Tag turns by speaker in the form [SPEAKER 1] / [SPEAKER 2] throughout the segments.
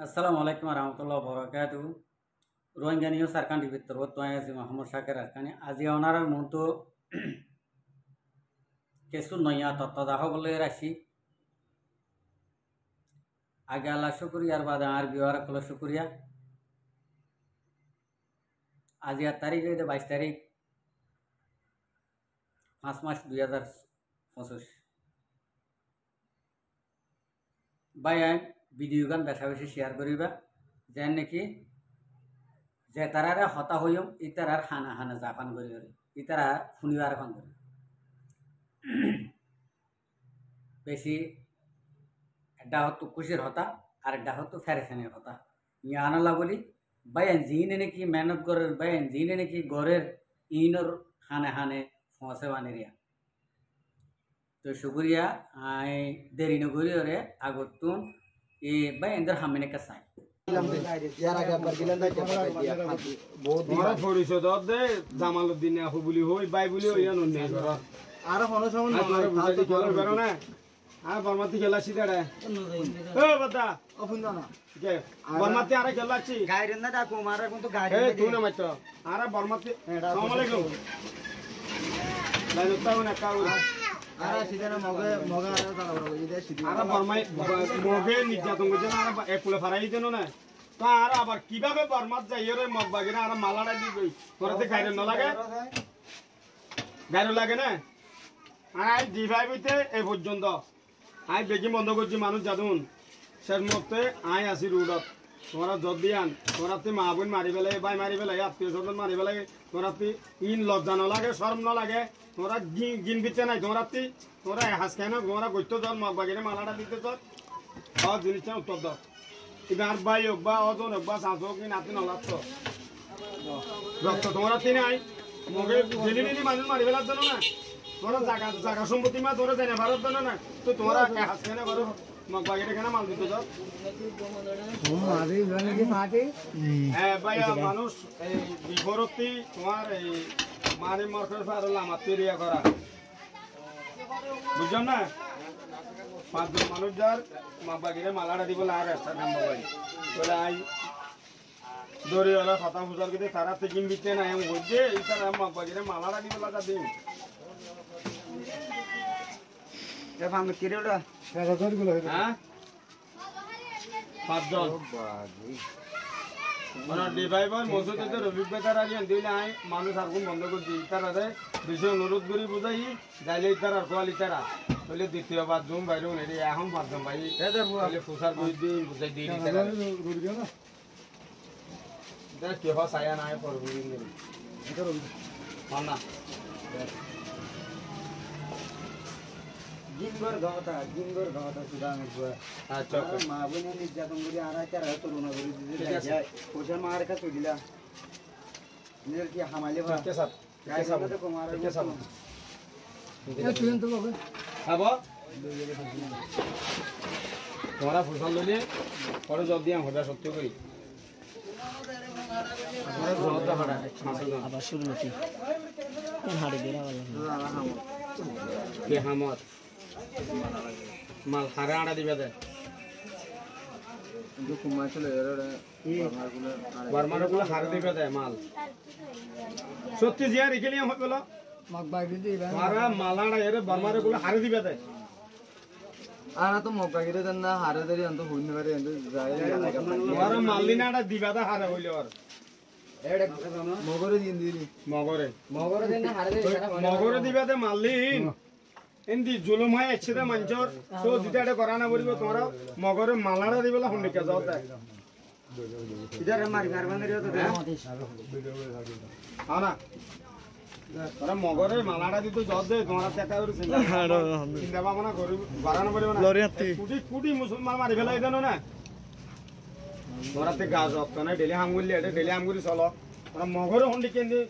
[SPEAKER 1] আসসালামু আলাইকুম রহমতুল্লাহ বরকাত রোহিঙ্গা নিউজ সারকান টিভির তরফ তো আছি মোহাম্মদ শাকের আরকানি আজি ওনার মতো কিছু নয়া তথ্য দাহ বলে রাখি আগে আল্লাহ শুক্রিয়ার বাদে আর বিহার কল শুক্রিয়া আজি আর তারিখ 22 তারিখ 5 মাস 2025 বাই ভিডিও গান বেশা বেশি শেয়ার করিবা যেন নাকি যে তারারে হতা হইম ইতারার হানা হানা জাপান করি ইতারা শুনিবার ফান করি বেশি একটা হতো খুশির হতা আর একটা হতো ফেরেখানের হতা ইয়ে আনালা বলি বাইন জিনে নাকি মেহনত করার বাইন জিনে নাকি গড়ের ইনর হানে হানে ফসে বানিরিয়া তো শুক্রিয়া আই দেরি নগরি ওরে আগতুন এ বাইনদের হামিনে কাসাই
[SPEAKER 2] জামালউদ্দিন আহু বুলি হই বাই বুলি আর আর বর্মাতি খেলাছি দাঁড়া ও বাদা বর্মাতি আরে খেলাছি
[SPEAKER 3] গাইরেন না ডাকো মারা কিন্তু গাইরেন
[SPEAKER 2] এই তুই না মাত্র আরে বর্মাতি আসসালামু আলাইকুম লাইন উত্তাও না কাউ
[SPEAKER 3] আরে সিদানা মগে মগে আরে তারা বড় ইদে সিদি
[SPEAKER 2] আরে বর্মাই মগে নির্যাতন করছে না আরে একুলে ফারাই দেন না তো আর আবার কিভাবে বর্মাত যাইরে মগ বাগিনা আর মালাড়া দি গই তোরতে গাইরেন না লাগে গাইরো লাগে না আই দিভাই বইতে এই পর্যন্ত আই বেগি বন্ধ করছি মানুষ যাদুন শেষ মুহূর্তে আই আসি রোডত তোমরা যদি আন তোমরাতে মা বোন মারি পেলে বাই মারি পেলে আত্মীয় স্বজন মারি পেলে তোমরাতে ইন লজ্জা ন লাগে শরম ন লাগে তোমরা গিন বিতে নাই তোমরাতে তোমরা হাস কেন তোমরা গইতো জল মগ বাগিরে মালাটা দিতে চল সব জিনিসটা উত্তর দাও এবার ভাই হোক বা অজন হোক বা শাঁস হোক কি নাতি নলাচ্ছ রক্ত তোমরাতে নাই মগে ডেলি ডেলি মানুষ মারি ফেলার জন্য না তোরা জায়গা সম্পত্তি মা তোরা জানে ভারত জানো না তো তোমরা হাস কেন করো মগ বাগিরে কেন মাল দিতে যাও হ্যাঁ ভাইয়া মানুষ এই বিপরীত তোমার এই মানে মরকর পারল আমার তৈরিয়া করা বুঝছো না 5 জন মানুষ যার মগ বাগিরে মালাটা দিব আর রাস্তা নাম ভাই বলে আই দড়ি ওরা কথা বুঝার কিন্তু তারা থেকে বিতে না এম বুঝে এই তারা মগ বাগিরে মালাটা দিব লাগা দিন
[SPEAKER 3] এ ফাম কিরে ওটা
[SPEAKER 2] হ্যাঁ 5 জন মানে ডিভাইভার মসজিদে রবি বেতার আগে দিলে আই মানুষ আর কোন বন্ধ করে দিই তারারে বিষয় অনুরোধ করি বুঝাই যাইলে তার আর কোয়ালি তারা বলে দ্বিতীয়বার জুম বাইরে নেই এখন 5 জন ভাই বলে ফুসার কই দিই বুঝাই দিই তারা দেখ কি হয় সায়া নাই পড়বি দিন এটা রবি মানা
[SPEAKER 3] জিঙ্গর গাওতা সুদা মেজবা
[SPEAKER 2] আচ্ছা
[SPEAKER 3] মা বনে নির্যাতন করি আর আইতার হয়তো রুনা করি দিতে যায় পয়সা মার কাছে দিলা নের কি হামালে বা
[SPEAKER 2] কে সাথ
[SPEAKER 3] গাইরে তো কুমার
[SPEAKER 2] কে সাথ
[SPEAKER 3] তুই তো বাবা
[SPEAKER 2] আবো তোরা ফুসাল লইলে পরে জব দিয়া হবে সত্য করি
[SPEAKER 4] আবার শুরু হচ্ছে হাড়ে বেড়া
[SPEAKER 2] কে হামত মাল হারে আড়া দিবে দে
[SPEAKER 3] কিন্তু কুমার চলে এর
[SPEAKER 2] বর্মার গুলো হারে দিবে দে মাল সত্যি জিয়া রেখে নিয়ে হয়ে গেল
[SPEAKER 3] মগবাই দিবা
[SPEAKER 2] মারা মালাড়া এর বর্মার গুলো হারে দিবে দে
[SPEAKER 3] আর তো মগবাই দেন না হারে দেরি অন্ত হইনি পারে অন্ত যায়
[SPEAKER 2] মারা মালিনাড়া দিবে দে হারে হইলে আর
[SPEAKER 3] মগরে দিন দিলি
[SPEAKER 2] মগরে দেন না হারে দেরি মগরে দিবে দে মালিন এন্দি জুলুম হয় এছতে মঞ্চর তো যেটা করা না বলবো তোমরা মগরে মালাড়া দিবেলা হন্ডিকা যাও তাই
[SPEAKER 3] ইদারে মারি মারবান রে তো
[SPEAKER 2] না তোরা মগরে মালাড়া দিতে যাও দে তোমরা টাকা করে চিন্তা ভাবনা করি বাড়ানো পারবে না কোটি কোটি মুসলমান মারি ফেলাই দেন না তোমরা তে গাছ রক্ত না ডেলি হামগুলি এটা ডেলি হামগুলি চলো তোরা মগরে হন্ডি কেন্দ্রে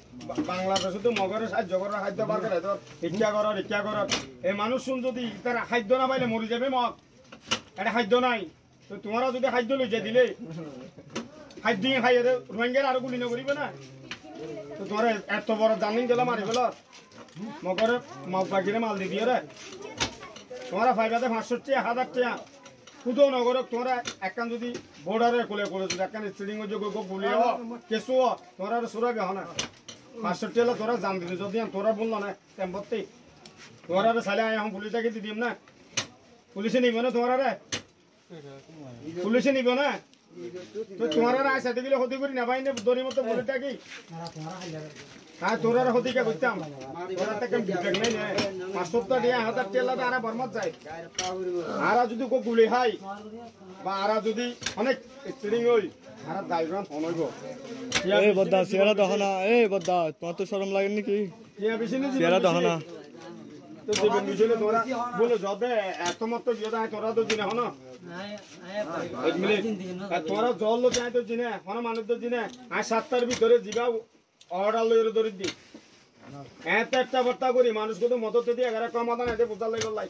[SPEAKER 2] বাংলাদেশে তো মগরে সাহায্য করার খাদ্য বার করে তোর ইচ্ছা কর এই মানুষ শুন যদি তারা খাদ্য না পাইলে মরি যাবে মগ এটা খাদ্য নাই তো তোমরা যদি খাদ্য লই যা দিলে খাদ্য খাই রোহিঙ্গার আরো গুলি নকরিবে না তো তোমরা এত বড় জামিন দিলা মারি ফেল মগরে মগ বাগিরে মাল দি দিয়ে রে তোমরা ফাইবাতে 500 টাকা 1000 টাকা কুতো নগরক তোরা একখান যদি বর্ডারে কোলে কোলে যদি একখান স্টিডিং যোগ গুলিয়ে কেসু তোরা সুরাবে হনা 500 টেলা তোরা জান দিলে যদি তোরা বললো না টেম্পতে তোরা সালে এখন পুলিশটাকে দিদিম না পুলিশে নিবে না তোরা রে পুলিশে নিবে না তো তোরা আইসা দিলে হতে করি না ভাই না দড়ি মতো বলেটা কি হ্যাঁ তোরা হতে কে করতাম তোরা তো কেম বিবেক নাই না 500 টাকা 1000 টেলা তো আরা বরমত যায় আরা যদি কো গুলি হাই বা আরা যদি অনেক স্টিডিং হই আরা দাইরান হনইব
[SPEAKER 5] এই বদ্দা সিয়ারা দহনা এই বদ্দা তোমার তো শরম লাগে নাকি
[SPEAKER 2] ইয়া বেশি না
[SPEAKER 5] সিয়ারা দহনা
[SPEAKER 2] তো দিবেন মিশলে তোরা বলে যদে এত মত বিয়ে দাই তোরা তো জিনে হন এক মিনিট আর তোরা জল লো চাই তো জিনে হন মানুষ তো জিনে আর 7টার ভিতরে জিবা অর্ডার লইরে ধরে দি একটা বর্তা করি মানুষকে তো মদত দিয়ে এগারে কম আদা না বুঝার লাগল লাই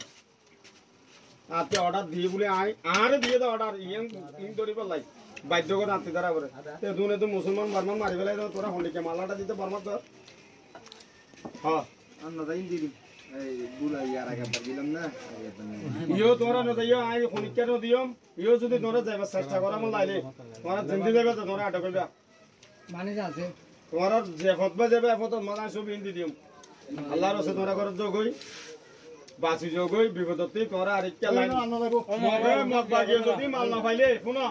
[SPEAKER 2] আতে অর্ডার দিয়ে বলে আর দিয়ে দাও অর্ডার ইন ধরিব লাই বাধ্য করে আনতে দ্বারা করে তে দুনে তো মুসলমান বারমান মারি ফেলাই তোরা হলিকে মালাটা দিতে পারমাস তো হ্যাঁ
[SPEAKER 3] আমরা যাই দিদি এই বুলা ইয়ার আগে দিলাম না
[SPEAKER 2] ইও তোরা ন দিও আই খনিকে ন দিও ইও যদি তোরা যাইবা চেষ্টা করা মন লাইলে তোরা জিন্দি যাবে তো তোরা আটক কইবা
[SPEAKER 3] মানে আছে
[SPEAKER 2] তোরা যে ফতবা যাবে ফত মানা সব হিন্দি দিও আল্লাহর রাসূল তোরা করে যোগই বাসি যোগই বিপদতে তোরা আরেকটা লাইন মগ বাগিয়ে যদি মাল না পাইলে শুনো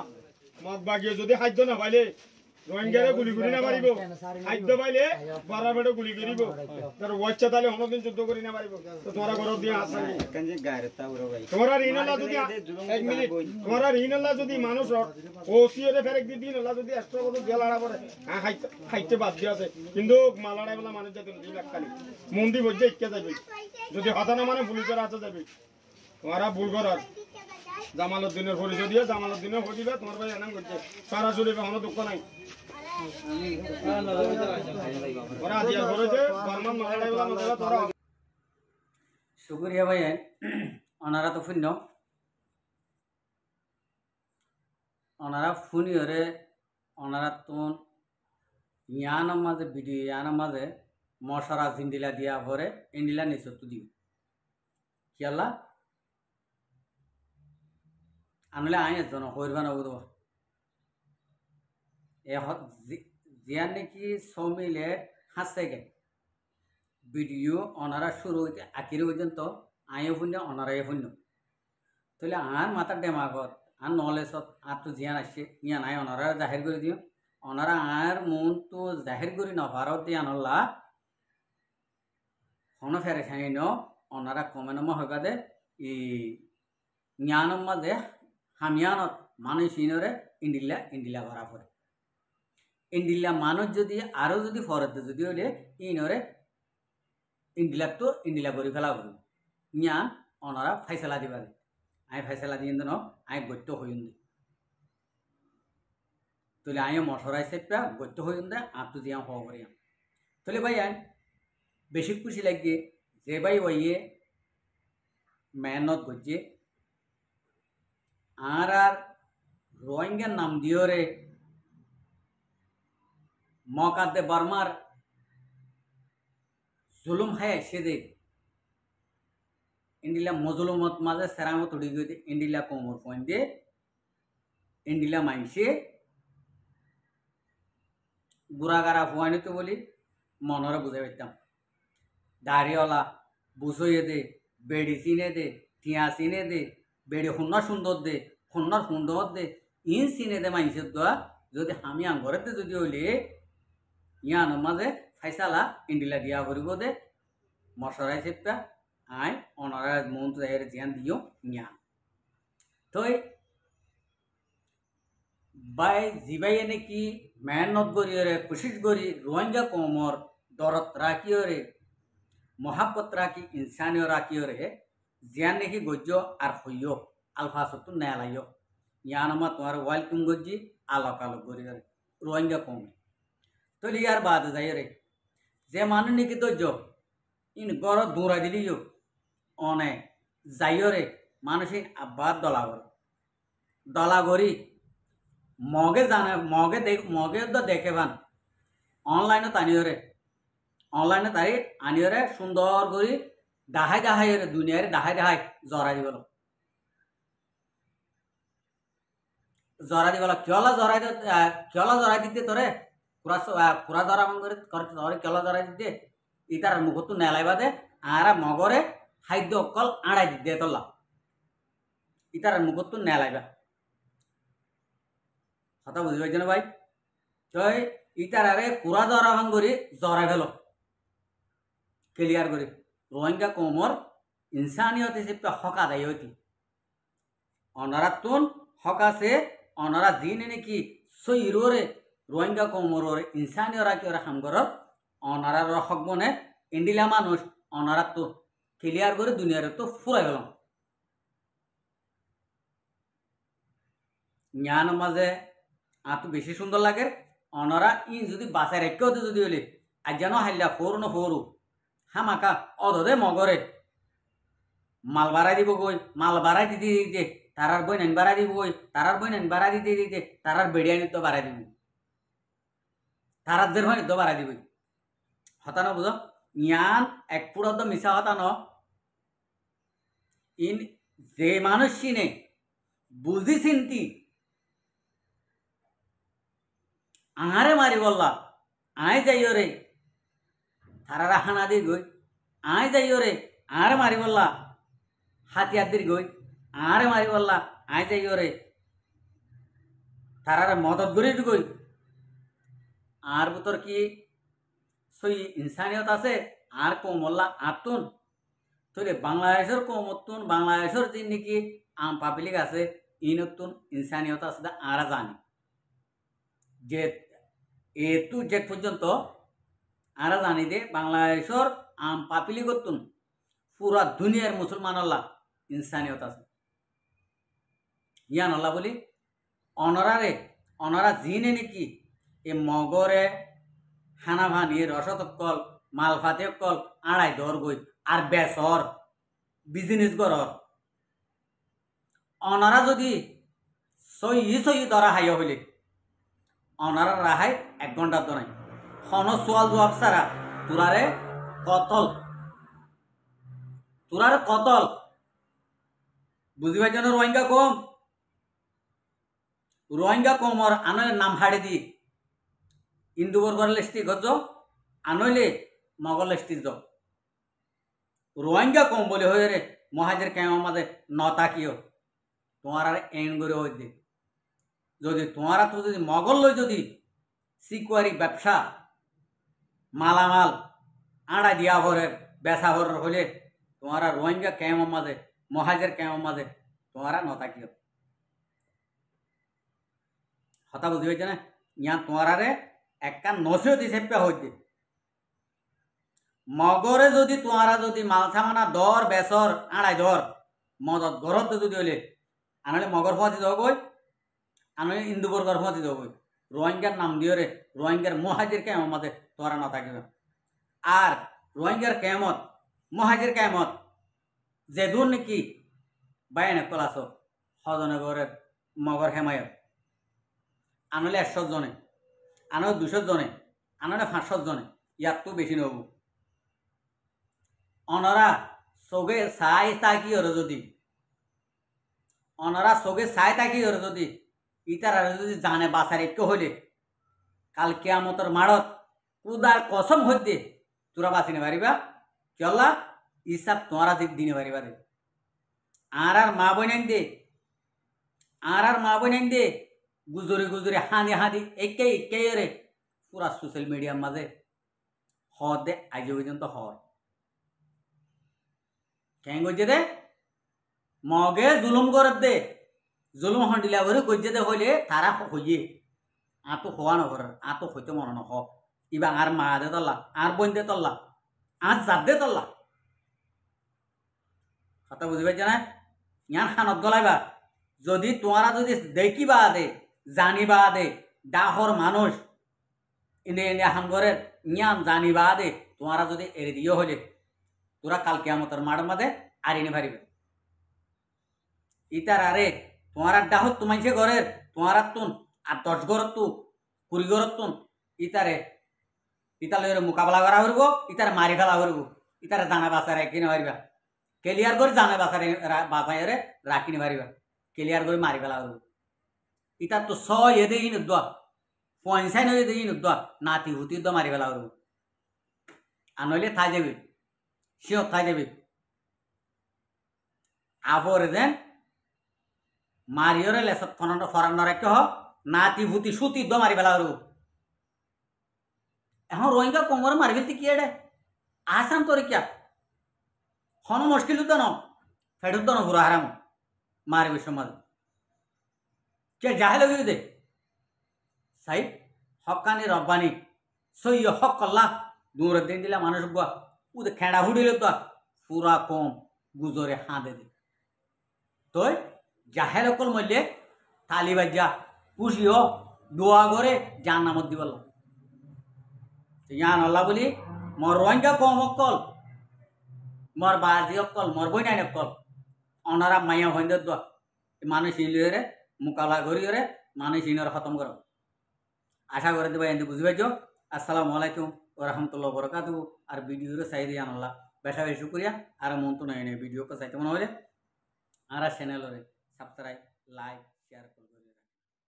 [SPEAKER 2] মগ বাগিয়ে যদি খাদ্য না পাইলে রোহিঙ্গারে গুলি করি না পারিব খাদ্য পাইলে বারা বেড়ে গুলি করিব তার ওয়াচ্চা তাহলে হনদিন যুদ্ধ করি না পারিব তো তোরা ঘর দিয়ে আসা
[SPEAKER 3] কাঞ্জে গায়রে তা ওরা ভাই
[SPEAKER 2] তোরা ঋণলা যদি 1 মিনিট তোরা ঋণলা যদি মানুষ ওসিরে ফেরেক দি দিনলা যদি এক্সট্রা কত গেলাড়া পড়ে খাইতে বাদ দিয়া আছে কিন্তু মালাড়াই বলা মানুষ যেতে দিন একখানি মন্দি বজে ইক্কা যাবে যদি হতা না মানে পুলিশের আছে যাবে তোরা ভুল করার জামালউদ্দিনের পরিচয় দিয়ে জামালউদ্দিনের হয়ে দিবে তোমার ভাই এনাম করছে সরাসরি কোনো দুঃখ নাই ওরা আজিয়া করেছে বর্মান মালাড়াই বলা মতো তোরা
[SPEAKER 1] শুক্রিয়া ভাই ওনারা তো শূন্য ওনারা ফুনি হরে ওনারা তো ইয়ানোর মাঝে ভিডিও ইয়ানোর মাঝে মশারা জিন্দিলা দিয়া ভরে ইন্ডিলা নিচে তো দিও কিয়ালা আনলে আই এজন হইরবা না বুঝব এ জিয়ার নাকি 6 মিনিট 5 সেকেন্ড ভিডিও ওনারা শুরু হইতে আখির পর্যন্ত আইও শূন্য ওনারাই শূন্য তাহলে আর মাথার ডেমাগত আর নলেজত আর তো জিয়ান আসছে ইয়ান আই ওনারা জাহির করে দিও ওনারা আর মন তো জাহির করি নভারত দিয়ে আনলা হন ফেরে খাই ন ওনারা কমেনমা হইবা দে ই জ্ঞানম মাঝে হামিয়ানত মানুষ ইনরে ইন্ডিলা করা পড়ে ইন্ডিলা মানুষ যদি আরো যদি ফরতে যদি হইলে ইনরে ইন্ডিলাক তো ইন্ডিলা করে ফেলা করব জ্ঞান ওনারা ফাইসলা দিবা দে আই ফাইসলা দিয়ে ন আই গত্য হইন দে তাহলে আই মশরাই সেপা গত্য হইন দে আর তো জিয়া হওয়া করিয়া তাহলে ভাই আই বেশি খুশি লাগে যে ভাই ওইয়ে মেহনত করছে আর রোহিঙ্গার নাম দিও রে মকাদ্দে বর্মার জুলুম হয় সে দে ইন্ডিলা মজলুমত মাঝে সেরামত উড়ি গিয়ে ইন্ডিলা কোমর পয়েন্ট দিয়ে ইন্ডিলা মাইনসে বুড়াগারা ফুয়ানি তো বলি মনরে বুঝে পাইতাম দাড়িওয়ালা বুঝইয়ে দে বেড়ি চিনে দে টিয়া চিনে দে বেড়ি সুন্দর সুন্দর দে সুন্দর সুন্দর দে ইন চিনে দে মাইনসের দোয়া যদি আমি আঙ্গরেতে যদি হইলে ইয়ান মাঝে ফাইসালা ইন্ডিলা দিয়া করিব দে মশরাই চেপটা আই অনারা মন তো জিয়ান দিও ইয়ান তই বাই জিবাই নাকি মেহনত করিওরে কোশিশ করি রোহিঙ্গা কমর দরত রাখিওরে মহাব্বত রাখি ইনসানিও রাখিওরে জিয়ান নাকি গজ্য আর হইও আলফা সত্তু নেলাইও ইয়ান আমার তোমার ওয়েলকাম গজ্জি আলোক আলোক করিওরে রোহিঙ্গা কমে তাহলে ইয়ার বাদ যাই রে যে মানুষ নাকি ধৈর্য ইন গড় দৌড়াই দিলিও অনে যাইও রে মানুষ আব্বার দলা গড়ি মগে জানে মগে তো দেখে বান অনলাইনে টানিও রে অনলাইনে তাই আনিও রে সুন্দর করে দাহাই রে দুনিয়ারে দাহাই জড়াই দিব জরা দিবলা কিয়লা জরাই দিতে তোরে কুড়া জরা মন করে তোরে কিয়লা জরাই দিতে ইতার মুখতো নেলাইবা দে আর মগরে খাদ্য অকল আড়াই দিতে তোলা ইতার মুখতো নেলাইবা কথা বুঝি পাইছ না ভাই তই ইতারে কুড়া জরা ভাঙ করি জরাই ফেল ক্লিয়ার করি রোহিঙ্গা কমর ইনসানিয়ত হিসেবে হকা দেয় হইতি অনারা তুন হকাছে অনারা দিন নাকি সইরে রোহিঙ্গা কমর ইনসানিয়রা কি ওরা হামগর অনারা হক মনে ইন্ডিলা মানুষ অনারা তো ক্লিয়ার করে দুনিয়ার তো ফুরাই গেলাম জ্ঞান মাঝে আর তো বেশি সুন্দর লাগে অনারা ই যদি বাসায় রেখেও যদি হলে আজ যেন হাইলা ফোর ন ফোরু হামাকা অদে মগরে মাল বাড়াই দিব গই মাল বাড়াই দিতে দিতে তারার বই নান বাড়াই দিব গই তারার বই নান বাড়াই দিতে দিতে তারার বেড়িয়ানি তো বাড়াই দিব তারার দের হয় তো বাড়াই দিব হতা না বুঝো ইয়ান এক পুরো তো মিশা হতা ন ইন যে মানুষ চিনে বুঝি চিন্তি আহারে মারি বললা আয় যাইও রে তারারা হানা দি গই আয় যাইও রে আরে মারি বললা হাতিয়ার দির গই আরে মারি বললা আয় যাইও রে তারারা মদত গড়ি গই আর বুতর কি সই ইনসানিয়ত আছে আর কোমল্লা আতুন তাহলে বাংলাদেশের কোমতুন বাংলাদেশের যে নাকি আম পাবলিক আছে ইনতুন ইনসানিয়ত আছে আরা জানি যে এতু যে পর্যন্ত আরা জানি দে বাংলাদেশের আম পাবলিকতুন পুরা দুনিয়ার মুসলমান আল্লাহ ইনসানিয়ত আছে ইয়ান আল্লাহ বলি অনরা জিনে নাকি এ মগরে হানা ভানি রসতকল মালফাতে কল আড়াই দর গই আর বেসর বিজনেস গরর অনারা যদি সই ধরা হাইয়া হইলে অনারা রাহাই 1 ঘন্টা তো নাই হন সোয়াল জবাব সারা তুরারে কতল বুঝি পাইছ না রোহিঙ্গা কমর আনলে নাম হাড়ে দি হিন্দু বর্গর লেস্টি গজ আনলে মগর লেস্টি য রোহিঙ্গা কম বলে হয়ে রে মহাজের কেমন মাঝে নতাকিও তোমার আর এন করে হয়ে দে যদি তোমারা তো যদি মগল লই যদি সিকুয়ারি ব্যবসা মালামাল আড়া দিয়া ভরে বেসা ভর হলে তোমারা রোহিঙ্গা কেমন মাঝে মহাজের কেমন মাঝে তোমারা নতাকিও হতা বুঝি হয়েছে না ইয়া তোমারে একটা নসিহত হিসেবে হইতে মগরে যদি তোমারা যদি মালসামানা দর বেসর আড়াই দর মদত গরত যদি হইলে আনলে মগর ফাঁচি দেব গই আনলে ইন্দু বর্গর ফাঁচি দেব গই রোহিঙ্গার নাম দিও রে রোহিঙ্গার মহাজের কেমন মাঝে তোরা না থাকিবে আর রোহিঙ্গার কেমত মহাজের কেমত যে দূর নাকি বাইনে কলাস হজনগরের মগর হেমায়ত আনলে 100 জনে আনলে 200 জনে আনলে 500 জনে ইয়ার তো বেশি নব অনরা সগে চাই তাকি হরে যদি অনরা সগে চাই তাকি হরে যদি ইতারা যদি জানে বাসার একটু হইলে কাল কিয়ামতর মাড়ত উদার কসম হইতে তোরা বাঁচি নে পারিবা চল্লা হিসাব তোরা দিনে পারিবা রে আর মা বোন দে গুজরে হাঁদি একে রে পুরা সোশ্যাল মিডিয়ার মাঝে দে আজ পর্যন্ত কেন গজে দে মগে জুলুম করে দে জুলুম হন্ডিলা করে গজে দে হইলে তারা হইয়ে আতো হওয়া নগর আতো হইতে মনে নহ ইবা আর মা দে তল্লা আর বোন দে তল্লা আর জাত দে তল্লা কথা বুঝি পাইছে না ইয়ান খানত গলাইবা যদি তোমরা যদি দেখিবা দে জানিবা দে ডাহর মানুষ এনে হামগরের ইয়ান জানিবা দে তোমরা যদি এড়ে দিও হইলে তোরা কাল কিয়ামতের মাঠ মাঝে আরিনে পারিবে ইতার আরে তোমার ডাহত তোমাইছে ঘরের তোমার তুন আর 10 ঘর তু 20 ঘর তুন ইতালে মোকাবেলা করা করব ইতার মারি ফেলা করব ইতার জানা বাসারে কিনে পারিবা ক্লিয়ার করে জানা বাসারে বাসায় রাখি নি পারিবা ক্লিয়ার করে মারি ফেলা করব ইতা তো স এদে ইন দোয়া পয়সাইন এদে ইন দোয়া নাতি হুতি দো মারি বেলা হরু আনলে থাই যাবে সিও থাই যাবে আফর দেন মারিওরে লেসত ফনন্ড ফরান্ন রাখতে হ নাতি ভূতি সুতি দ মারি বেলা হরু এখন রোহিঙ্গা কোমরে মারি ফেলতে কি এডে আসাম তোরে কিয়া হন মুশকিল তো ন ফেডুত ন পুরা হারাম মারবে সমাজ কে জাহেল হয়ে দে সাই হকানি রব্বানি সই হক কল্লা দূর দিন দিলা মানুষ গুয়া উদে খেড়া হুড়িল তো পুরা কম গুজরে হাঁদে দে তো জাহেল অকল মল্লে থালি বাজ্যা পুষিও দোয়া করে জান নামত দিবল ইয়ান আল্লাহ বলি মোর রোহিঙ্গা কম অকল মোর বাজি অকল মোর বই নাই অকল অনারা মাইয়া হইন্দ দোয়া মানুষ ইলিরে মোকালা করিরে মানুষ ইনর খতম কর আশা করে দেবা এনে বুঝবে যো আসসালামু আলাইকুম ওয়া রাহমাতুল্লাহি ওয়া বারাকাতুহু আর ভিডিওরে সাইদি আনল্লাহ বেশা বেশি শুকরিয়া আর মন তো নাই ভিডিও কে চাইতে মনে হলে আর চ্যানেলরে সাবস্ক্রাইব লাইক শেয়ার